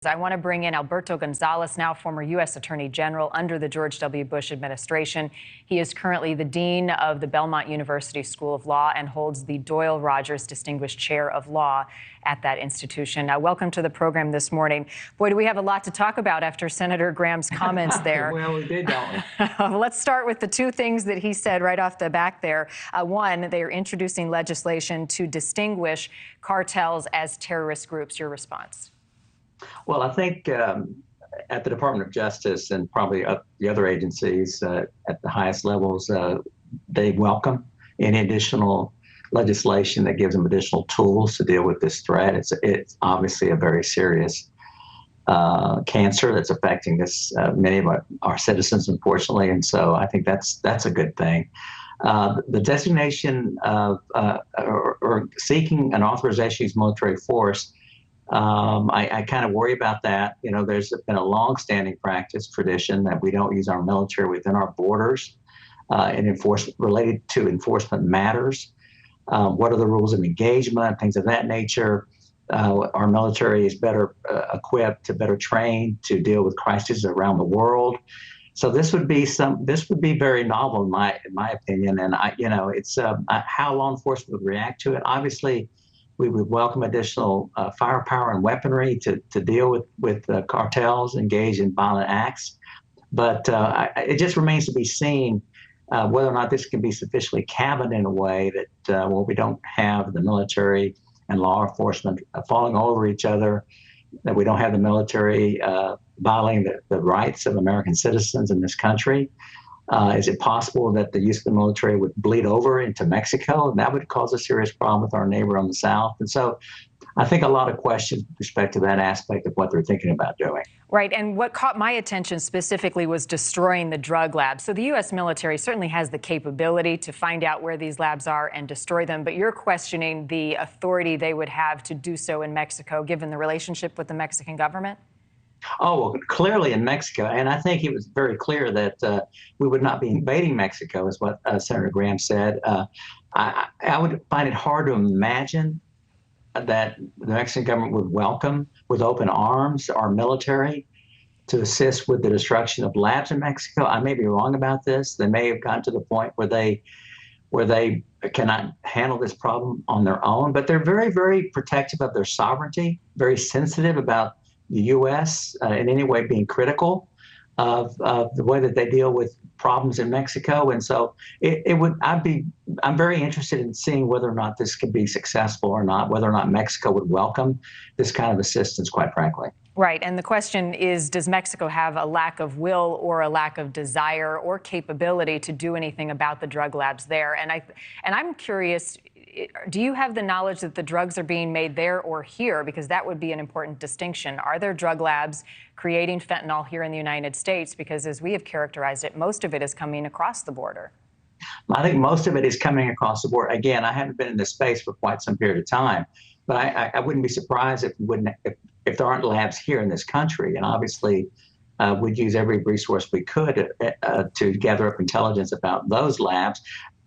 I want to bring in Alberto Gonzales, now former U.S. Attorney General under the George W. Bush administration. He is currently the Dean of the Belmont University School of Law and holds the Doyle Rogers Distinguished Chair of Law at that institution. Now, welcome to the program this morning. Boy, do we have a lot to talk about after Senator Graham's comments there. Well, we did, don't we? Let's start with the two things that he said right off the back there. One, they are introducing legislation to distinguish cartels as terrorist groups. Your response? Well, I think at the Department of Justice and probably the other agencies at the highest levels, they welcome any additional legislation that gives them additional tools to deal with this threat. It's obviously a very serious cancer that's affecting many of our citizens, unfortunately, and so I think that's a good thing. The designation of or seeking an authorization to use military force. I kind of worry about that. You know, there's been a long-standing practice, tradition that we don't use our military within our borders related to enforcement matters. What are the rules of engagement, things of that nature? Our military is better equipped, better trained to deal with crises around the world. So this would be very novel in my opinion. And it's how law enforcement would react to it. Obviously, we would welcome additional firepower and weaponry to deal with cartels engaged in violent acts. But it just remains to be seen whether or not this can be sufficiently cabined in a way that we don't have the military and law enforcement falling over each other, that we don't have the military violating the rights of American citizens in this country. Is it possible that the use of the military would bleed over into Mexico? And that would cause a serious problem with our neighbor on the south. And so I think a lot of questions with respect to that aspect of what they're thinking about doing. Right. And what caught my attention specifically was destroying the drug labs. So the U.S. military certainly has the capability to find out where these labs are and destroy them. But you're questioning the authority they would have to do so in Mexico, given the relationship with the Mexican government? Oh, well, clearly in Mexico. And I think it was very clear that we would not be invading Mexico, is what Senator Graham said. I would find it hard to imagine that the Mexican government would welcome with open arms our military to assist with the destruction of labs in Mexico. I may be wrong about this. They may have gotten to the point where they cannot handle this problem on their own, but they're very, very protective of their sovereignty, very sensitive about the U.S. In any way being critical of the way that they deal with problems in Mexico. And so I'm very interested in seeing whether or not this could be successful or not, whether or not Mexico would welcome this kind of assistance, quite frankly. Right. And the question is, does Mexico have a lack of will or a lack of desire or capability to do anything about the drug labs there? And I'm curious, do you have the knowledge that the drugs are being made there or here? Because that would be an important distinction. Are there drug labs creating fentanyl here in the United States? Because as we have characterized it, most of it is coming across the border. I think most of it is coming across the border. Again, I haven't been in this space for quite some period of time, but I wouldn't be surprised if there aren't labs here in this country. And obviously, we'd use every resource we could to gather up intelligence about those labs.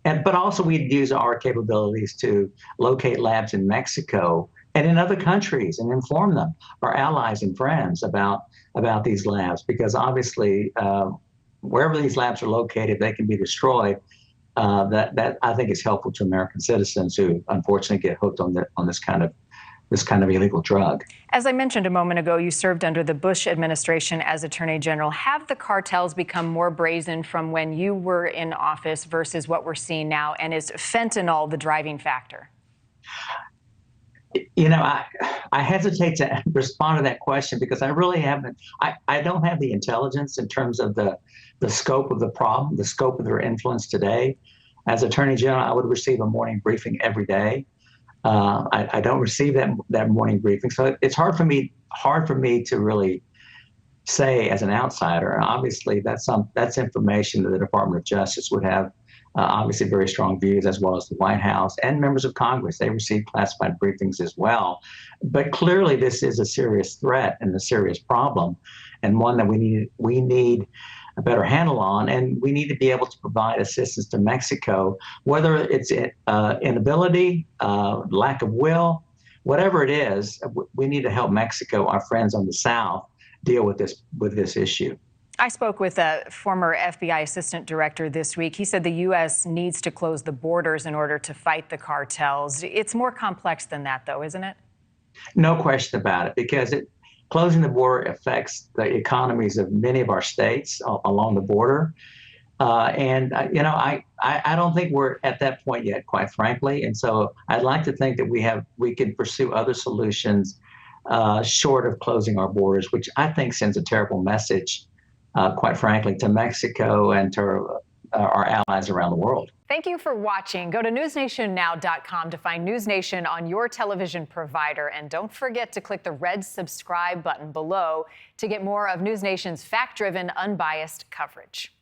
But also we'd use our capabilities to locate labs in Mexico and in other countries and inform them, our allies and friends, about these labs, because obviously wherever these labs are located, they can be destroyed. That I think is helpful to American citizens who unfortunately get hooked on this kind of illegal drug. As I mentioned a moment ago, you served under the Bush administration as Attorney General. Have the cartels become more brazen from when you were in office versus what we're seeing now? And is fentanyl the driving factor? You know, I hesitate to respond to that question because I really haven't. I don't have the intelligence in terms of the scope of the problem, the scope of their influence today. As Attorney General, I would receive a morning briefing every day. I don't receive that morning briefing, so it's hard for me to really say as an outsider. And obviously, that's information that the Department of Justice would have obviously very strong views, as well as the White House and members of Congress. They receive classified briefings as well. But clearly, this is a serious threat and a serious problem, and one that we need a better handle on, and we need to be able to provide assistance to Mexico, whether it's inability, lack of will, whatever it is, we need to help Mexico, our friends on the south, deal with this issue. I spoke with a former FBI assistant director this week. He said the U.S. needs to close the borders in order to fight the cartels. It's more complex than that, though, isn't it? No question about it, because closing the border affects the economies of many of our states along the border. I don't think we're at that point yet, quite frankly. And so I'd like to think that we can pursue other solutions short of closing our borders, which I think sends a terrible message, quite frankly, to Mexico and to our allies around the world. Thank you for watching. Go to newsnationnow.com to find NewsNation on your television provider. And don't forget to click the red subscribe button below to get more of NewsNation's fact-driven, unbiased coverage.